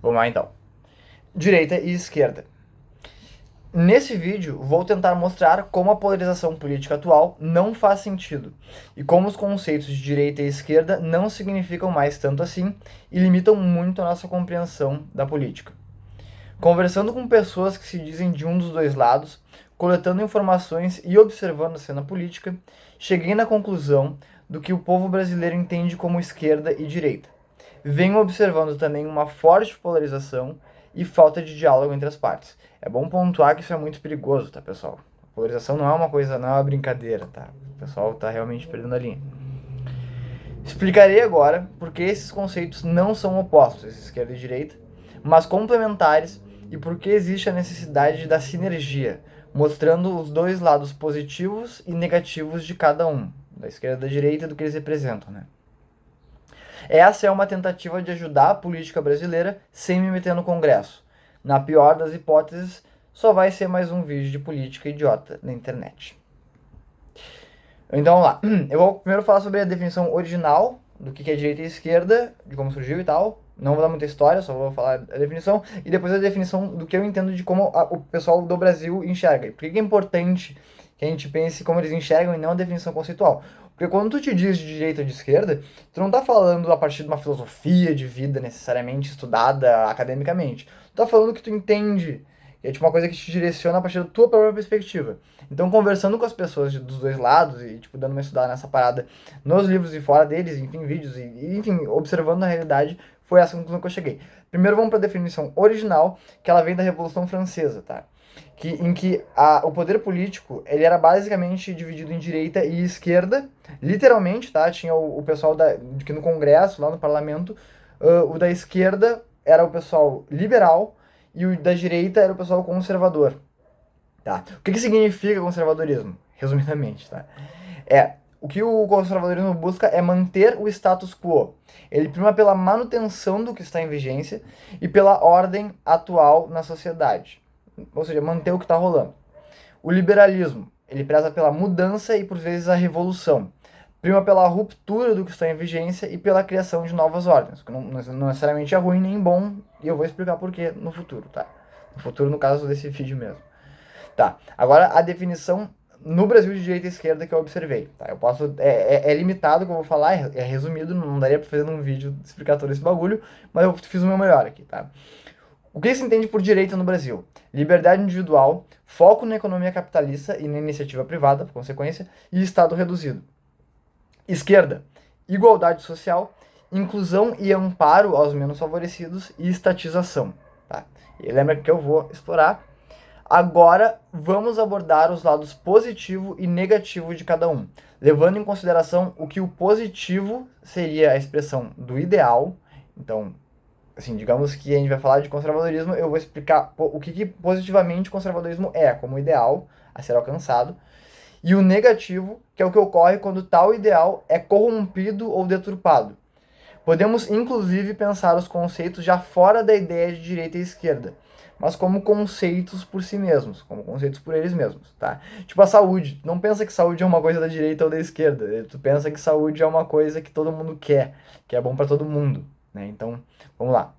Vamos lá então. Direita e esquerda. Nesse vídeo, vou tentar mostrar como a polarização política atual não faz sentido e como os conceitos de direita e esquerda não significam mais tanto assim e limitam muito a nossa compreensão da política. Conversando com pessoas que se dizem de um dos dois lados, coletando informações e observando a cena política, cheguei na conclusão do que o povo brasileiro entende como esquerda e direita. Venho observando também uma forte polarização e falta de diálogo entre as partes. É bom pontuar que isso é muito perigoso, tá, pessoal? A polarização não é uma coisa, não é uma brincadeira, tá? O pessoal tá realmente perdendo a linha. Explicarei agora porque esses conceitos não são opostos, esquerda e direita, mas complementares, e porque existe a necessidade da sinergia, mostrando os dois lados positivos e negativos de cada um, da esquerda e da direita, do que eles representam, né? Essa é uma tentativa de ajudar a política brasileira sem me meter no Congresso. Na pior das hipóteses, só vai ser mais um vídeo de política idiota na internet. Então vamos lá. Eu vou primeiro falar sobre a definição original do que é direita e esquerda, de como surgiu e tal. Não vou dar muita história, só vou falar a definição. E depois a definição do que eu entendo de como o pessoal do Brasil enxerga. E por que é importante que a gente pense como eles enxergam e não a definição conceitual? Porque quando tu te diz de direita ou de esquerda, tu não tá falando a partir de uma filosofia de vida necessariamente estudada academicamente. Tu tá falando que tu entende, que é tipo uma coisa que te direciona a partir da tua própria perspectiva. Então, conversando com as pessoas dos dois lados e, tipo, dando uma estudada nessa parada nos livros e fora deles, enfim, vídeos e enfim, observando a realidade, foi essa conclusão que eu cheguei. Primeiro vamos para a definição original, que ela vem da Revolução Francesa, tá? Em que o poder político, ele era basicamente dividido em direita e esquerda, literalmente, tá? Tinha o pessoal que no Congresso, lá no Parlamento, o da esquerda era o pessoal liberal e o da direita era o pessoal conservador. Tá? O que significa conservadorismo? Resumidamente, tá? O que o conservadorismo busca é manter o status quo. Ele prima pela manutenção do que está em vigência e pela ordem atual na sociedade. Ou seja, manter o que está rolando. O liberalismo, ele preza pela mudança e por vezes a revolução. Prima pela ruptura do que está em vigência e pela criação de novas ordens. Que não necessariamente é ruim nem bom, e eu vou explicar por que no futuro, tá? No futuro, no caso desse vídeo mesmo. Tá, agora a definição no Brasil de direita e esquerda que eu observei. Tá? Eu posso. É limitado o que eu vou falar, é resumido, não daria pra fazer num vídeo explicar todo esse bagulho, mas eu fiz o meu melhor aqui, tá? O que se entende por direita no Brasil? Liberdade individual, foco na economia capitalista e na iniciativa privada, por consequência, e Estado reduzido. Esquerda, igualdade social, inclusão e amparo aos menos favorecidos e estatização. Tá? E lembra que eu vou explorar. Agora vamos abordar os lados positivo e negativo de cada um, levando em consideração o que o positivo seria a expressão do ideal. Então, assim, digamos que a gente vai falar de conservadorismo, eu vou explicar o que positivamente o conservadorismo é, como ideal a ser alcançado, e o negativo, que é o que ocorre quando tal ideal é corrompido ou deturpado. Podemos inclusive pensar os conceitos já fora da ideia de direita e esquerda, mas como conceitos por si mesmos, como conceitos por eles mesmos, tá? Tipo a saúde. Não pensa que saúde é uma coisa da direita ou da esquerda. Tu pensa que saúde é uma coisa que todo mundo quer, que é bom para todo mundo, né? Então, vamos lá.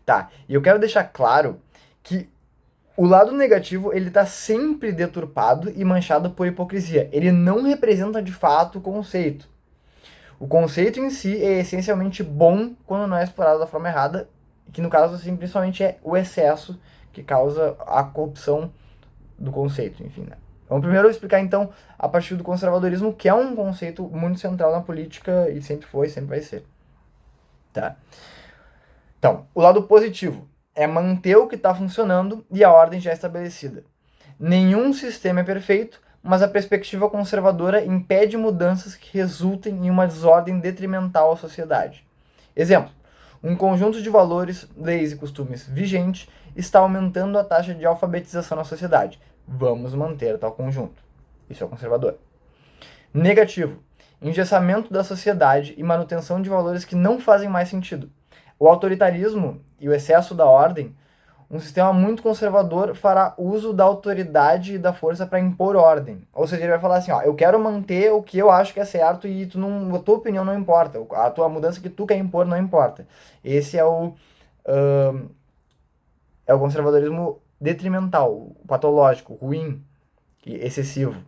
Tá, e eu quero deixar claro que o lado negativo, ele tá sempre deturpado e manchado por hipocrisia. Ele não representa de fato o conceito. O conceito em si é essencialmente bom quando não é explorado da forma errada, que no caso, assim, principalmente é o excesso que causa a corrupção do conceito, enfim, né? Vamos primeiro explicar, então, a partir do conservadorismo, que é um conceito muito central na política e sempre foi, sempre vai ser. Tá? Então, o lado positivo é manter o que está funcionando e a ordem já estabelecida. Nenhum sistema é perfeito, mas a perspectiva conservadora impede mudanças que resultem em uma desordem detrimental à sociedade. Exemplo: um conjunto de valores, leis e costumes vigente está aumentando a taxa de alfabetização na sociedade. Vamos manter tal conjunto. Isso é conservador. Negativo: engessamento da sociedade e manutenção de valores que não fazem mais sentido. O autoritarismo e o excesso da ordem, um sistema muito conservador fará uso da autoridade e da força para impor ordem. Ou seja, ele vai falar assim, ó, eu quero manter o que eu acho que é certo e a tua opinião não importa, a tua mudança que tu quer impor não importa. Esse é é o conservadorismo detrimental, patológico, ruim e excessivo.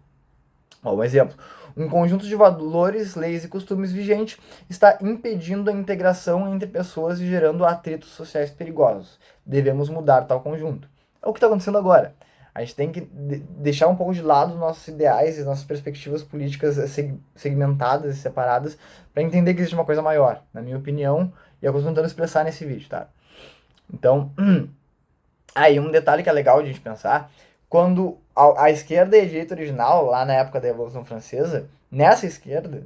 Ó, um exemplo. Um conjunto de valores, leis e costumes vigentes está impedindo a integração entre pessoas e gerando atritos sociais perigosos. Devemos mudar tal conjunto. É o que está acontecendo agora. A gente tem que deixar um pouco de lado nossos ideais e nossas perspectivas políticas segmentadas e separadas para entender que existe uma coisa maior, na minha opinião, e eu estou tentando expressar nesse vídeo, tá? Então, aí um detalhe que é legal de a gente pensar, quando a esquerda e a direita original, lá na época da Revolução Francesa, nessa esquerda,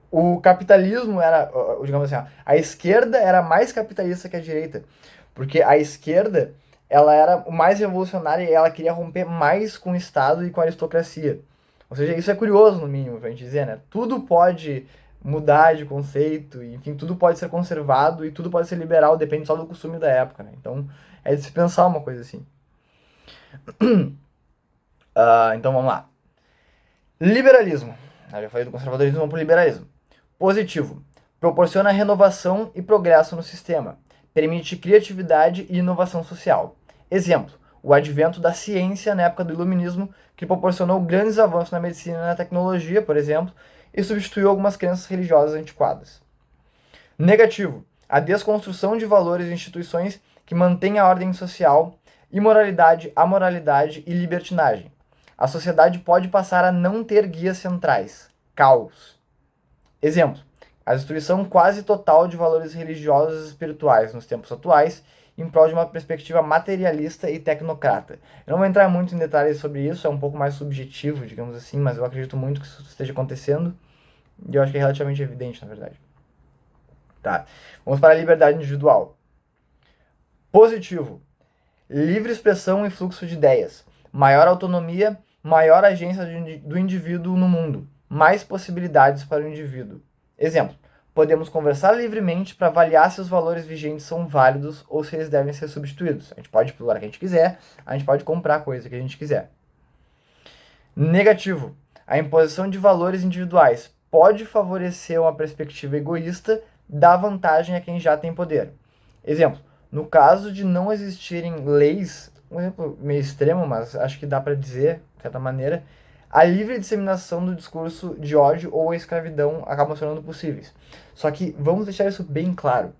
o capitalismo era, digamos assim, a esquerda era mais capitalista que a direita, porque a esquerda, ela era mais revolucionária e ela queria romper mais com o Estado e com a aristocracia. Ou seja, isso é curioso, no mínimo, pra gente dizer, né? Tudo pode mudar de conceito, enfim, tudo pode ser conservado e tudo pode ser liberal, depende só do costume da época, né? Então, é de se pensar uma coisa assim. Então, vamos lá. Liberalismo. Eu já falei do conservadorismo, vamos pro liberalismo. Positivo. Proporciona renovação e progresso no sistema. Permite criatividade e inovação social. Exemplo, o advento da ciência na época do iluminismo, que proporcionou grandes avanços na medicina e na tecnologia, por exemplo, e substituiu algumas crenças religiosas antiquadas. Negativo. A desconstrução de valores e instituições que mantêm a ordem social, imoralidade, amoralidade e libertinagem. A sociedade pode passar a não ter guias centrais. Caos. Exemplo, a destruição quase total de valores religiosos e espirituais nos tempos atuais, em prol de uma perspectiva materialista e tecnocrata. Eu não vou entrar muito em detalhes sobre isso, é um pouco mais subjetivo, digamos assim, mas eu acredito muito que isso esteja acontecendo, e eu acho que é relativamente evidente, na verdade. Tá. Vamos para a liberdade individual. Positivo. Livre expressão e fluxo de ideias. Maior autonomia, maior agência do indivíduo no mundo. Mais possibilidades para o indivíduo. Exemplo. Podemos conversar livremente para avaliar se os valores vigentes são válidos ou se eles devem ser substituídos. A gente pode explorar o que a gente quiser, a gente pode comprar a coisa que a gente quiser. Negativo. A imposição de valores individuais pode favorecer uma perspectiva egoísta, dá vantagem a quem já tem poder. Exemplo, no caso de não existirem leis, um exemplo meio extremo, mas acho que dá para dizer, de certa maneira, a livre disseminação do discurso de ódio ou a escravidão acabam se tornando possíveis. Só que vamos deixar isso bem claro.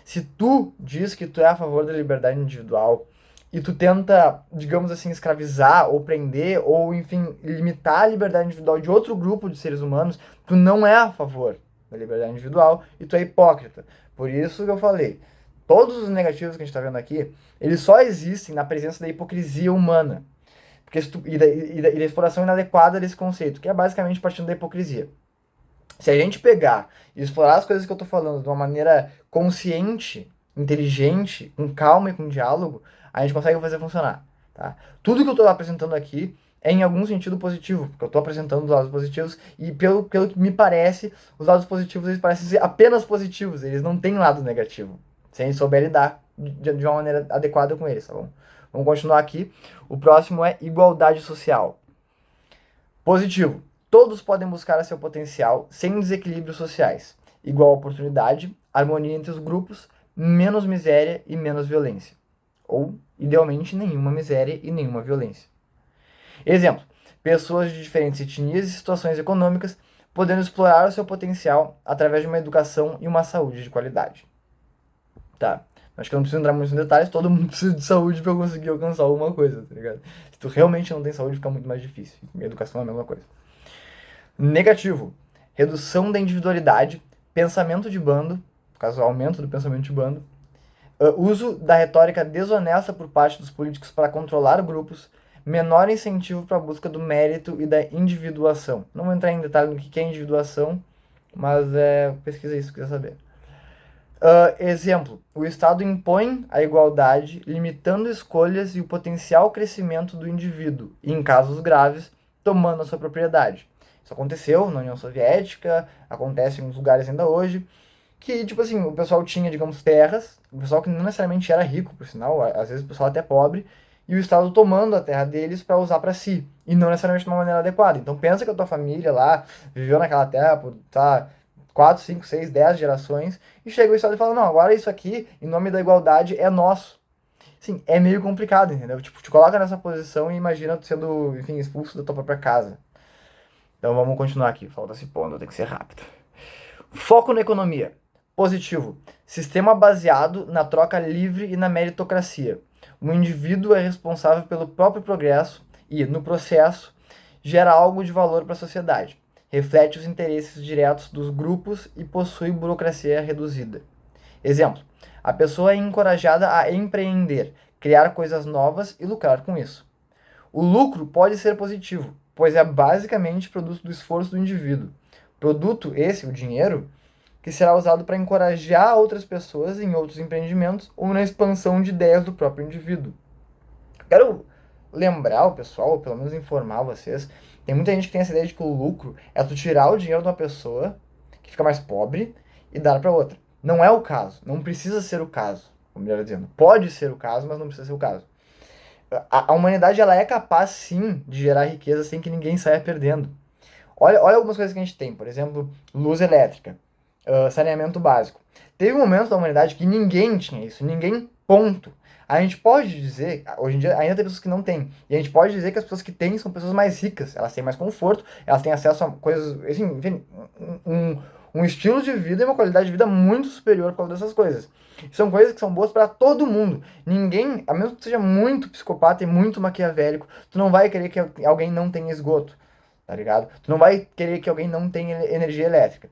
Se tu diz que tu é a favor da liberdade individual e tu tenta, digamos assim, escravizar ou prender ou, enfim, limitar a liberdade individual de outro grupo de seres humanos, tu não é a favor da liberdade individual e tu é hipócrita. Por isso que eu falei, todos os negativos que a gente está vendo aqui, eles só existem na presença da hipocrisia humana. Porque e da exploração inadequada desse conceito, que é basicamente partindo da hipocrisia. Se a gente pegar e explorar as coisas que eu estou falando de uma maneira consciente, inteligente, com calma e com diálogo, a gente consegue fazer funcionar. Tá? Tudo que eu estou apresentando aqui é em algum sentido positivo, porque eu estou apresentando os lados positivos e pelo que me parece, os lados positivos eles parecem ser apenas positivos, eles não têm lado negativo, se a gente souber lidar de uma maneira adequada com eles, tá bom? Vamos continuar aqui. O próximo é igualdade social. Positivo. Todos podem buscar seu potencial sem desequilíbrios sociais. Igual oportunidade, harmonia entre os grupos, menos miséria e menos violência. Ou, idealmente, nenhuma miséria e nenhuma violência. Exemplo. Pessoas de diferentes etnias e situações econômicas podendo explorar o seu potencial através de uma educação e uma saúde de qualidade. Tá? Acho que eu não preciso entrar muito em detalhes, todo mundo precisa de saúde para conseguir alcançar alguma coisa, tá ligado? Se tu realmente não tem saúde, fica muito mais difícil. E educação é a mesma coisa. Negativo. Redução da individualidade, pensamento de bando, no caso, aumento do pensamento de bando, uso da retórica desonesta por parte dos políticos para controlar grupos, menor incentivo para a busca do mérito e da individuação. Não vou entrar em detalhe no que é individuação, mas pesquisa isso se quiser saber. Exemplo, o Estado impõe a igualdade, limitando escolhas e o potencial crescimento do indivíduo, e em casos graves, tomando a sua propriedade. Isso aconteceu na União Soviética, acontece em alguns lugares ainda hoje, que, tipo assim, o pessoal tinha, digamos, terras, o pessoal que não necessariamente era rico, por sinal, às vezes o pessoal até pobre, e o Estado tomando a terra deles para usar para si, e não necessariamente de uma maneira adequada. Então pensa que a tua família lá viveu naquela terra por, 4, 5, 6, 10 gerações, e chega o Estado e fala, não, agora isso aqui, em nome da igualdade, é nosso. Sim, é meio complicado, entendeu? Tipo, te coloca nessa posição e imagina tu sendo, enfim, expulso da tua própria casa. Então vamos continuar aqui, falta se pondo, tem que ser rápido. Foco na economia. Positivo. Sistema baseado na troca livre e na meritocracia. O indivíduo é responsável pelo próprio progresso e, no processo, gera algo de valor para a sociedade. Reflete os interesses diretos dos grupos e possui burocracia reduzida. Exemplo. A pessoa é encorajada a empreender, criar coisas novas e lucrar com isso. O lucro pode ser positivo, pois é basicamente produto do esforço do indivíduo. Produto esse, o dinheiro, que será usado para encorajar outras pessoas em outros empreendimentos ou na expansão de ideias do próprio indivíduo. Quero lembrar o pessoal, ou pelo menos informar vocês, tem muita gente que tem essa ideia de que o lucro é tu tirar o dinheiro de uma pessoa que fica mais pobre e dar para outra. Não é o caso, não precisa ser o caso, ou melhor dizendo, pode ser o caso, mas não precisa ser o caso. A humanidade ela é capaz sim de gerar riqueza sem que ninguém saia perdendo. Olha algumas coisas que a gente tem, por exemplo, luz elétrica, saneamento básico. Teve um momento da humanidade que ninguém tinha isso, ninguém, ponto. A gente pode dizer, hoje em dia ainda tem pessoas que não têm, e a gente pode dizer que as pessoas que têm são pessoas mais ricas, elas têm mais conforto, elas têm acesso a coisas, assim, enfim, um estilo de vida e uma qualidade de vida muito superior por causa dessas coisas. São coisas que são boas para todo mundo. Ninguém, a menos que tu seja muito psicopata e muito maquiavélico, tu não vai querer que alguém não tenha esgoto, tá ligado? Tu não vai querer que alguém não tenha energia elétrica.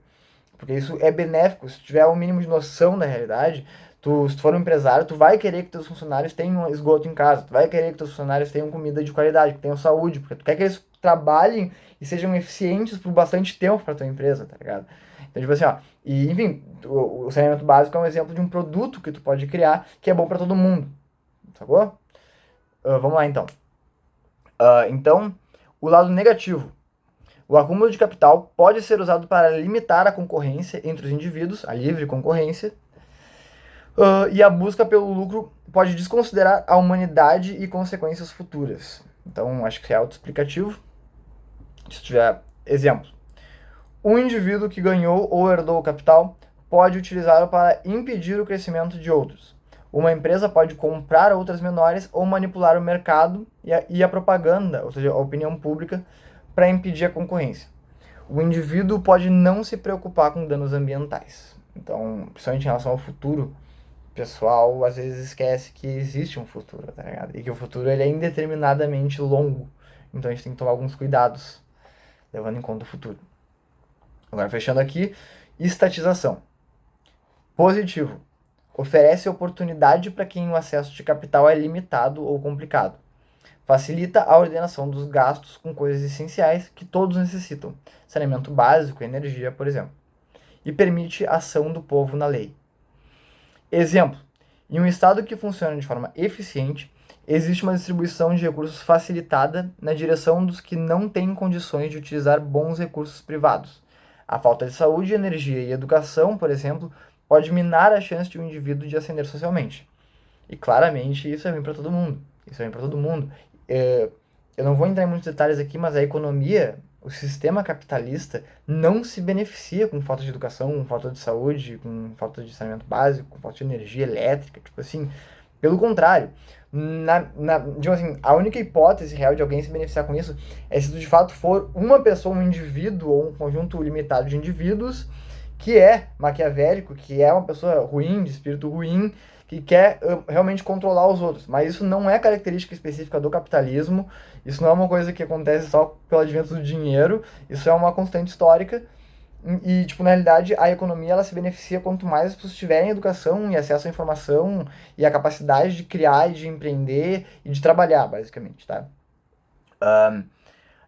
Porque isso é benéfico. Se tu tiver um mínimo de noção da realidade, se tu for um empresário, tu vai querer que teus funcionários tenham esgoto em casa, tu vai querer que teus funcionários tenham comida de qualidade, que tenham saúde, porque tu quer que eles trabalhem e sejam eficientes por bastante tempo para tua empresa, tá ligado? Então, tipo assim, ó, e enfim, o saneamento básico é um exemplo de um produto que tu pode criar que é bom para todo mundo, sacou? Vamos lá então. Então, o lado negativo. O acúmulo de capital pode ser usado para limitar a concorrência entre os indivíduos, a livre concorrência, e a busca pelo lucro pode desconsiderar a humanidade e consequências futuras. Então, acho que é autoexplicativo. Se tiver exemplo. Um indivíduo que ganhou ou herdou o capital pode utilizá-lo para impedir o crescimento de outros. Uma empresa pode comprar outras menores ou manipular o mercado e a propaganda, ou seja, a opinião pública, para impedir a concorrência. O indivíduo pode não se preocupar com danos ambientais. Então, principalmente em relação ao futuro, o pessoal às vezes esquece que existe um futuro, tá ligado? E que o futuro ele é indeterminadamente longo. Então a gente tem que tomar alguns cuidados, levando em conta o futuro. Agora, fechando aqui, estatização. Positivo. Oferece oportunidade para quem o acesso de capital é limitado ou complicado. Facilita a ordenação dos gastos com coisas essenciais que todos necessitam, saneamento básico, energia, por exemplo. E permite a ação do povo na lei. Exemplo. Em um Estado que funciona de forma eficiente, existe uma distribuição de recursos facilitada na direção dos que não têm condições de utilizar bons recursos privados. A falta de saúde, energia e educação, por exemplo, pode minar a chance de um indivíduo de ascender socialmente. E claramente isso é ruim para todo mundo. Isso é ruim para todo mundo. Eu não vou entrar em muitos detalhes aqui, mas a economia, o sistema capitalista, não se beneficia com falta de educação, com falta de saúde, com falta de saneamento básico, com falta de energia elétrica, tipo assim. Pelo contrário, digamos assim, a única hipótese real de alguém se beneficiar com isso é se tu de fato for uma pessoa, um indivíduo ou um conjunto limitado de indivíduos que é maquiavélico, que é uma pessoa ruim, de espírito ruim, que quer realmente controlar os outros. Mas isso não é característica específica do capitalismo, isso não é uma coisa que acontece só pelo advento do dinheiro, isso é uma constante histórica. E, tipo, na realidade, a economia ela se beneficia quanto mais as pessoas tiverem educação e acesso à informação e a capacidade de criar e de empreender e de trabalhar, basicamente, tá?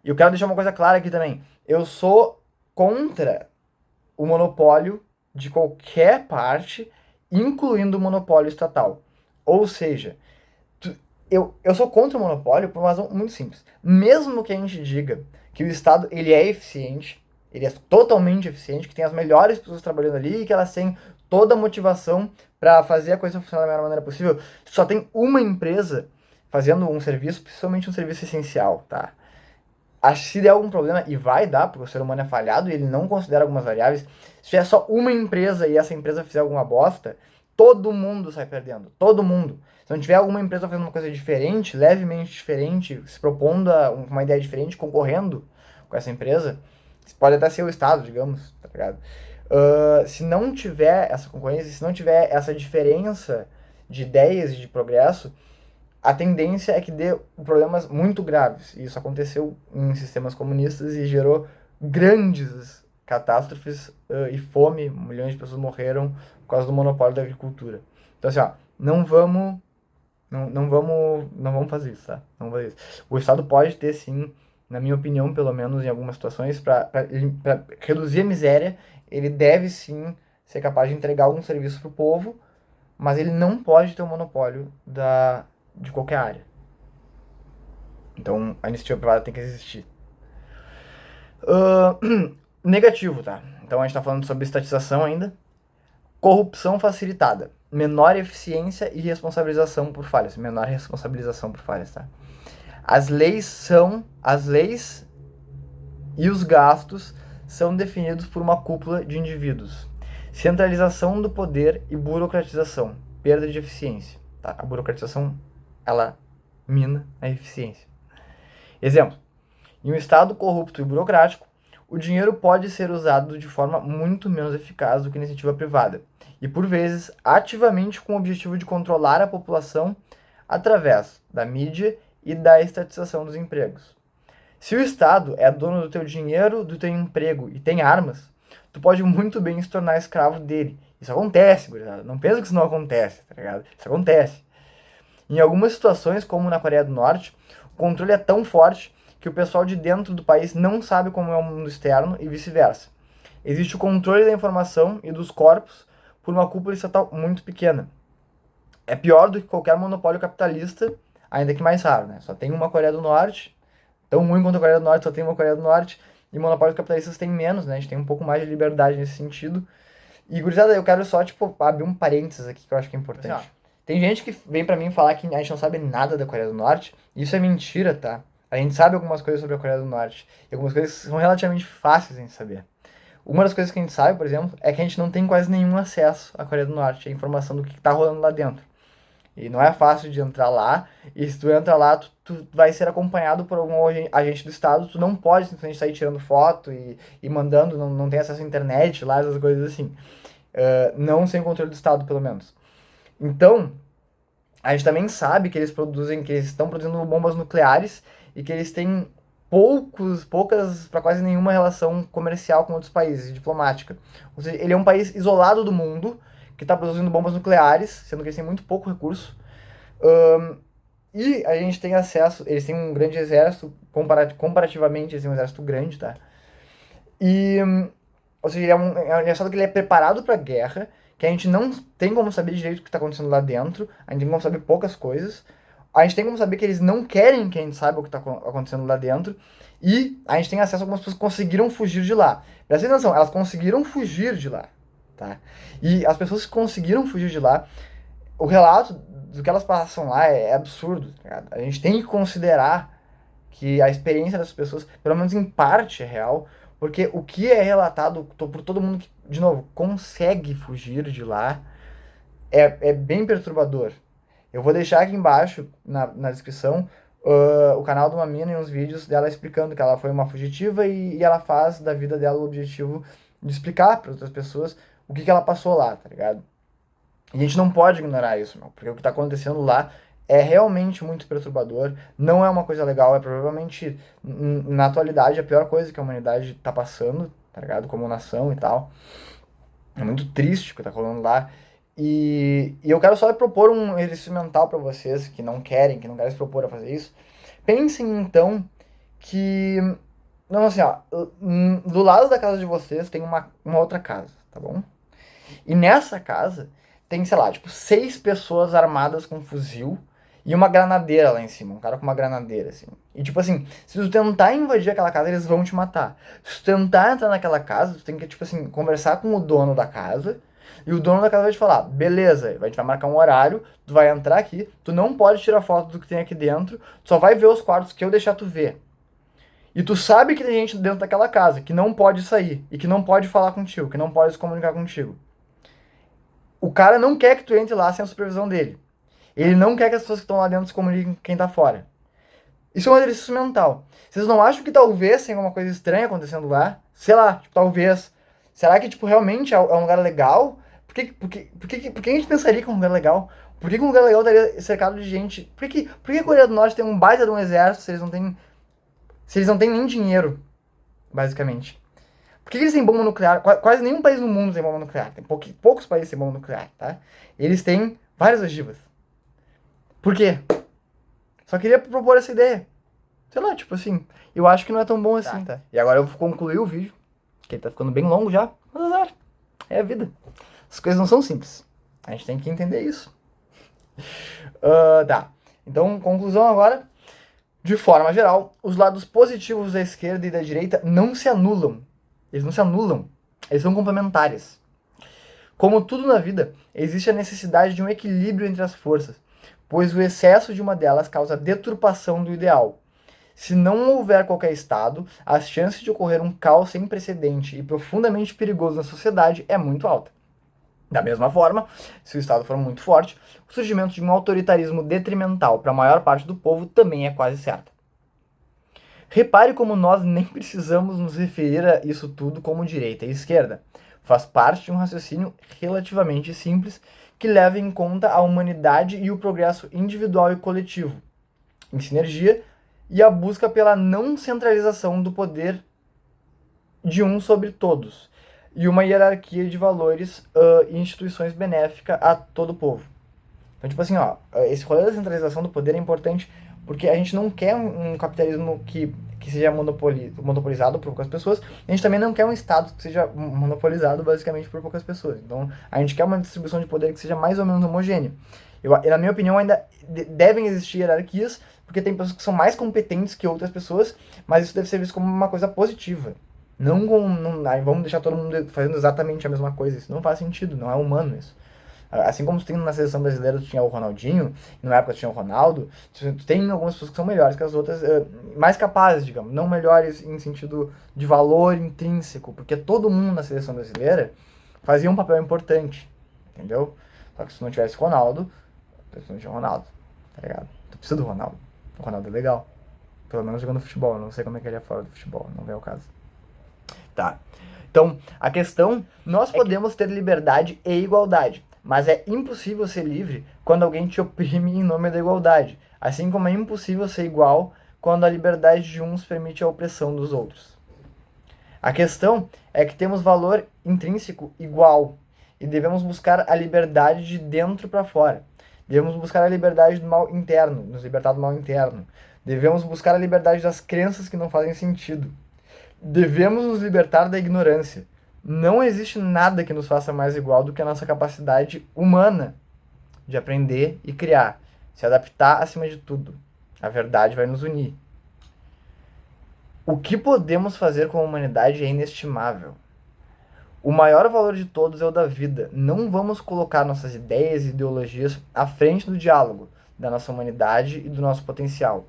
E eu quero deixar uma coisa clara aqui também. Eu sou contra o monopólio de qualquer parte, incluindo o monopólio estatal. Ou seja, eu sou contra o monopólio por uma razão muito simples. Mesmo que a gente diga que o Estado ele é eficiente, ele é totalmente eficiente, que tem as melhores pessoas trabalhando ali e que elas têm toda a motivação para fazer a coisa funcionar da melhor maneira possível, só tem uma empresa fazendo um serviço, principalmente um serviço essencial, tá? Se der algum problema, e vai dar, porque o ser humano é falhado e ele não considera algumas variáveis, se tiver só uma empresa e essa empresa fizer alguma bosta, todo mundo sai perdendo. Todo mundo. Se não tiver alguma empresa fazendo uma coisa diferente, levemente diferente, se propondo uma ideia diferente, concorrendo com essa empresa, pode até ser o Estado, digamos, tá ligado? Se não tiver essa concorrência, se não tiver essa diferença de ideias e de progresso, a tendência é que dê problemas muito graves. E isso aconteceu em sistemas comunistas e gerou grandes catástrofes e fome. Milhões de pessoas morreram por causa do monopólio da agricultura. Então, assim, ó, não vamos fazer isso, tá? Não vamos fazer isso. O Estado pode ter, sim, na minha opinião, pelo menos em algumas situações, para reduzir a miséria, ele deve, sim, ser capaz de entregar algum serviço para o povo, mas ele não pode ter um monopólio de qualquer área. Então, a iniciativa privada tem que existir. Negativo, tá? Então, a gente tá falando sobre estatização ainda. Corrupção facilitada. Menor eficiência e responsabilização por falhas. Menor responsabilização por falhas, tá? As leis e os gastos são definidos por uma cúpula de indivíduos. Centralização do poder e burocratização. Perda de eficiência. Tá? A burocratização, ela mina a eficiência. Exemplo. Em um estado corrupto e burocrático, o dinheiro pode ser usado de forma muito menos eficaz do que a iniciativa privada, e por vezes ativamente com o objetivo de controlar a população através da mídia e da estatização dos empregos. Se o Estado é dono do teu dinheiro, do teu emprego e tem armas, tu pode muito bem se tornar escravo dele. Isso acontece, gurizada. Não pensa que isso não acontece, tá ligado? Isso acontece. Em algumas situações, como na Coreia do Norte, o controle é tão forte que o pessoal de dentro do país não sabe como é o mundo externo e vice-versa. Existe o controle da informação e dos corpos por uma cúpula estatal muito pequena. É pior do que qualquer monopólio capitalista, ainda que mais raro, né? Só tem uma Coreia do Norte, tão ruim quanto a Coreia do Norte, só tem uma Coreia do Norte, e monopólios capitalistas tem menos, né? A gente tem um pouco mais de liberdade nesse sentido. E, gurizada, eu quero só, tipo, abrir um parênteses aqui que eu acho que é importante. Assim, tem gente que vem pra mim falar que a gente não sabe nada da Coreia do Norte, e isso é mentira, tá? A gente sabe algumas coisas sobre a Coreia do Norte, e algumas coisas são relativamente fáceis de saber. Uma das coisas que a gente sabe, por exemplo, é que a gente não tem quase nenhum acesso à Coreia do Norte, a informação do que tá rolando lá dentro. E não é fácil de entrar lá, e se tu entra lá, tu vai ser acompanhado por algum agente do Estado, tu não pode simplesmente sair tirando foto e mandando, não tem acesso à internet lá, essas coisas assim. Não sem controle do Estado, pelo menos. Então, a gente também sabe que eles estão produzindo bombas nucleares e que eles têm poucas, para quase nenhuma relação comercial com outros países, diplomática. Ou seja, ele é um país isolado do mundo, que está produzindo bombas nucleares, sendo que eles têm muito pouco recurso. E a gente tem acesso, eles têm um grande exército, comparativamente eles têm um exército grande, tá? Ou seja, é um exército que ele é preparado para guerra, que a gente não tem como saber direito o que está acontecendo lá dentro, a gente tem como saber poucas coisas, a gente tem como saber que eles não querem que a gente saiba o que está acontecendo lá dentro, e a gente tem acesso a algumas pessoas que conseguiram fugir de lá. Presta atenção, elas conseguiram fugir de lá, tá? E as pessoas que conseguiram fugir de lá, o relato do que elas passam lá é absurdo, tá ligado? A gente tem que considerar que a experiência dessas pessoas, pelo menos em parte, é real, porque o que é relatado por todo mundo que, de novo, consegue fugir de lá é bem perturbador. Eu vou deixar aqui embaixo, na descrição, o canal de uma mina e uns vídeos dela explicando que ela foi uma fugitiva e ela faz da vida dela o objetivo de explicar para outras pessoas o que ela passou lá, tá ligado? E a gente não pode ignorar isso, meu, porque o que tá acontecendo lá é realmente muito perturbador, não é uma coisa legal, é provavelmente, na atualidade, a pior coisa que a humanidade tá passando, tá ligado? Como nação e tal. É muito triste o que tá rolando lá. E eu quero só propor um exercício mental para vocês que não querem se propor a fazer isso. Pensem, então, que... Não, assim, ó, do lado da casa de vocês tem uma outra casa, tá bom? E nessa casa tem, sei lá, tipo, 6 pessoas armadas com fuzil e uma granadeira lá em cima, um cara com uma granadeira, assim. E tipo assim, se tu tentar invadir aquela casa, eles vão te matar. Se tu tentar entrar naquela casa, tu tem que, tipo assim, conversar com o dono da casa, e o dono da casa vai te falar, beleza, a gente vai marcar um horário, tu vai entrar aqui, tu não pode tirar foto do que tem aqui dentro, tu só vai ver os quartos que eu deixar tu ver. E tu sabe que tem gente dentro daquela casa que não pode sair e que não pode falar contigo, que não pode se comunicar contigo. O cara não quer que tu entre lá sem a supervisão dele. Ele não quer que as pessoas que estão lá dentro se comuniquem com quem tá fora. Isso é um exercício mental. Vocês não acham que talvez tenha alguma coisa estranha acontecendo lá? Sei lá, tipo, talvez. Será que, tipo, realmente é um lugar legal? Por que a gente pensaria que é um lugar legal? Por que um lugar legal estaria cercado de gente? Por que a Coreia do Norte tem um baita de um exército se eles não têm nem dinheiro, basicamente? Por que eles têm bomba nuclear? Quase nenhum país no mundo tem bomba nuclear. Tem poucos países têm bomba nuclear, tá? Eles têm várias ogivas. Por quê? Só queria propor essa ideia. Sei lá, tipo assim, eu acho que não é tão bom assim, tá? E agora eu vou concluir o vídeo, que ele tá ficando bem longo já. Mas azar, é a vida. As coisas não são simples. A gente tem que entender isso. Tá. Então, conclusão agora. De forma geral, os lados positivos da esquerda e da direita não se anulam. Eles não se anulam. Eles são complementares. Como tudo na vida, existe a necessidade de um equilíbrio entre as forças, pois o excesso de uma delas causa deturpação do ideal. Se não houver qualquer Estado, a chance de ocorrer um caos sem precedente e profundamente perigoso na sociedade é muito alta. Da mesma forma, se o Estado for muito forte, o surgimento de um autoritarismo detrimental para a maior parte do povo também é quase certo. Repare como nós nem precisamos nos referir a isso tudo como direita e esquerda. Faz parte de um raciocínio relativamente simples que leva em conta a humanidade e o progresso individual e coletivo, em sinergia, e a busca pela não centralização do poder de um sobre todos, e uma hierarquia de valores e instituições benéfica a todo o povo. Então, tipo assim, ó, esse rolê da centralização do poder é importante porque a gente não quer um capitalismo que seja monopolizado por poucas pessoas, a gente também não quer um Estado que seja monopolizado basicamente por poucas pessoas. Então, a gente quer uma distribuição de poder que seja mais ou menos homogênea. Na minha opinião, ainda devem existir hierarquias, porque tem pessoas que são mais competentes que outras pessoas, mas isso deve ser visto como uma coisa positiva. Não como. Não, vamos deixar todo mundo fazendo exatamente a mesma coisa. Isso não faz sentido, não é humano isso. Assim como tu tem na seleção brasileira, tu tinha o Ronaldinho, e na época tu tinha o Ronaldo, tu tem algumas pessoas que são melhores que as outras, mais capazes, digamos, não melhores em sentido de valor intrínseco, porque todo mundo na seleção brasileira fazia um papel importante, entendeu? Só que se tu não tivesse Ronaldo, tu não tinha Ronaldo, tá ligado? Tu precisa do Ronaldo. O Ronaldo é legal. Pelo menos jogando futebol, eu não sei como é que ele é fora do futebol, não vem ao caso. Tá. Então, a questão, nós podemos ter liberdade e igualdade, mas é impossível ser livre quando alguém te oprime em nome da igualdade, assim como é impossível ser igual quando a liberdade de uns permite a opressão dos outros. A questão é que temos valor intrínseco igual e devemos buscar a liberdade de dentro para fora. Devemos buscar a liberdade do mal interno, nos libertar do mal interno. Devemos buscar a liberdade das crenças que não fazem sentido. Devemos nos libertar da ignorância. Não existe nada que nos faça mais igual do que a nossa capacidade humana de aprender e criar, se adaptar acima de tudo. A verdade vai nos unir. O que podemos fazer com a humanidade é inestimável. O maior valor de todos é o da vida. Não vamos colocar nossas ideias e ideologias à frente do diálogo, da nossa humanidade e do nosso potencial.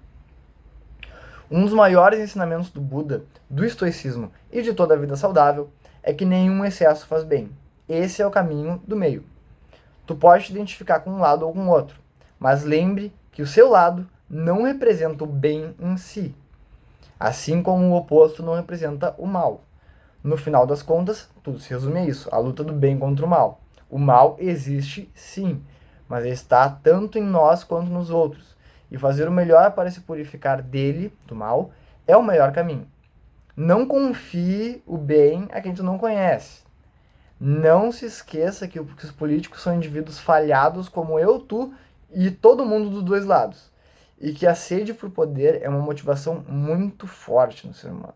Um dos maiores ensinamentos do Buda, do estoicismo e de toda a vida saudável é que nenhum excesso faz bem. Esse é o caminho do meio. Tu pode te identificar com um lado ou com o outro, mas lembre que o seu lado não representa o bem em si, assim como o oposto não representa o mal. No final das contas, tudo se resume a isso, a luta do bem contra o mal. O mal existe sim, mas está tanto em nós quanto nos outros. E fazer o melhor para se purificar dele, do mal, é o melhor caminho. Não confie o bem a quem tu não conhece. Não se esqueça que os políticos são indivíduos falhados como eu, tu e todo mundo dos dois lados. E que a sede por poder é uma motivação muito forte no ser humano.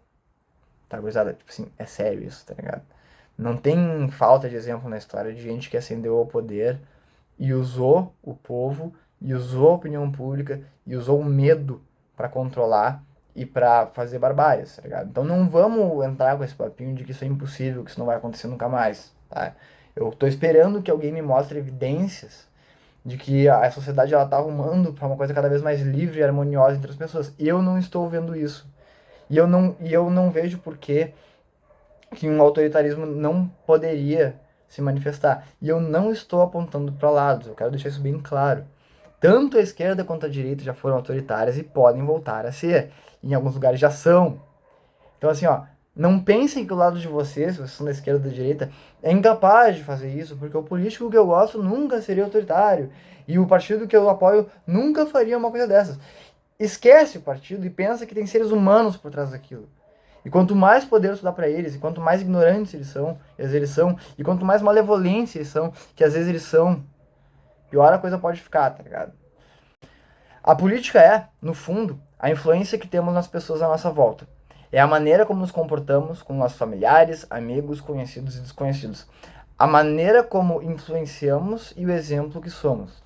Tá, gurizada? Tipo assim, é sério isso, tá ligado? Não tem falta de exemplo na história de gente que ascendeu ao poder e usou o povo, e usou a opinião pública, e usou o medo para controlar e para fazer barbáries, tá ligado? Então não vamos entrar com esse papinho de que isso é impossível, que isso não vai acontecer nunca mais, tá? Eu tô esperando que alguém me mostre evidências de que a sociedade ela tá arrumando para uma coisa cada vez mais livre e harmoniosa entre as pessoas. Eu não estou vendo isso. E eu não vejo por que um autoritarismo não poderia se manifestar. E eu não estou apontando para lados, eu quero deixar isso bem claro. Tanto a esquerda quanto a direita já foram autoritárias e podem voltar a ser. Em alguns lugares já são. Então, assim, ó, não pensem que o lado de vocês, se vocês são da esquerda ou da direita, é incapaz de fazer isso, porque o político que eu gosto nunca seria autoritário. E o partido que eu apoio nunca faria uma coisa dessas. Esquece o partido e pensa que tem seres humanos por trás daquilo. E quanto mais poder tu dá pra eles, e quanto mais ignorantes eles são, e quanto mais malevolência eles são, que às vezes eles são, pior a coisa pode ficar, tá ligado? A política é, no fundo, a influência que temos nas pessoas à nossa volta. É a maneira como nos comportamos com nossos familiares, amigos, conhecidos e desconhecidos. A maneira como influenciamos e o exemplo que somos.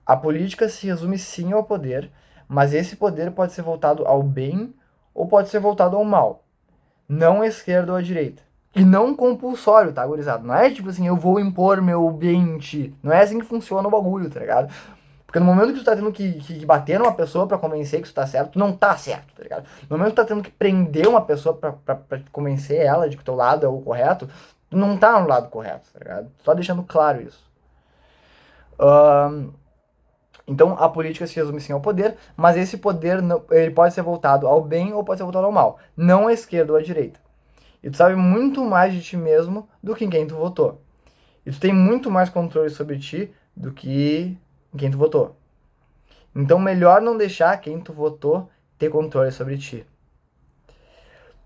A política se resume sim ao poder, mas esse poder pode ser voltado ao bem ou pode ser voltado ao mal. Não à esquerda ou à direita. E não compulsório, tá, gurizada? Não é tipo assim, eu vou impor meu bem em ti. Não é assim que funciona o bagulho, tá ligado? Porque no momento que tu tá tendo que bater numa pessoa pra convencer que tu tá certo, tu não tá certo, tá ligado? No momento que tu tá tendo que prender uma pessoa pra convencer ela de que o teu lado é o correto, tu não tá no lado correto, tá ligado? Só deixando claro isso. Então a política se resume sim ao poder, mas esse poder ele pode ser voltado ao bem ou pode ser voltado ao mal, não à esquerda ou à direita. E tu sabe muito mais de ti mesmo do que em quem tu votou. E tu tem muito mais controle sobre ti do que em quem tu votou. Então melhor não deixar quem tu votou ter controle sobre ti.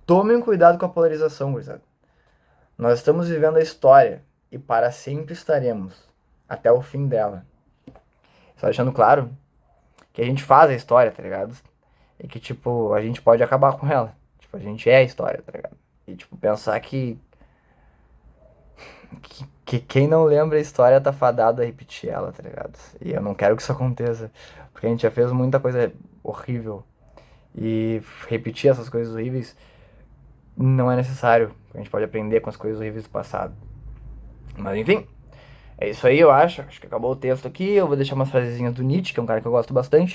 Tomem cuidado com a polarização, gurizada. Nós estamos vivendo a história e para sempre estaremos, até o fim dela. Só deixando claro que a gente faz a história, tá ligado? E que, tipo, a gente pode acabar com ela. Tipo, a gente é a história, tá ligado? E, tipo, pensar que quem não lembra a história tá fadado a repetir ela, tá ligado? E eu não quero que isso aconteça, porque a gente já fez muita coisa horrível. E repetir essas coisas horríveis não é necessário. A gente pode aprender com as coisas horríveis do passado. Mas enfim, é isso aí, eu acho. Acho que acabou o texto aqui. Eu vou deixar umas frasezinhas do Nietzsche, que é um cara que eu gosto bastante.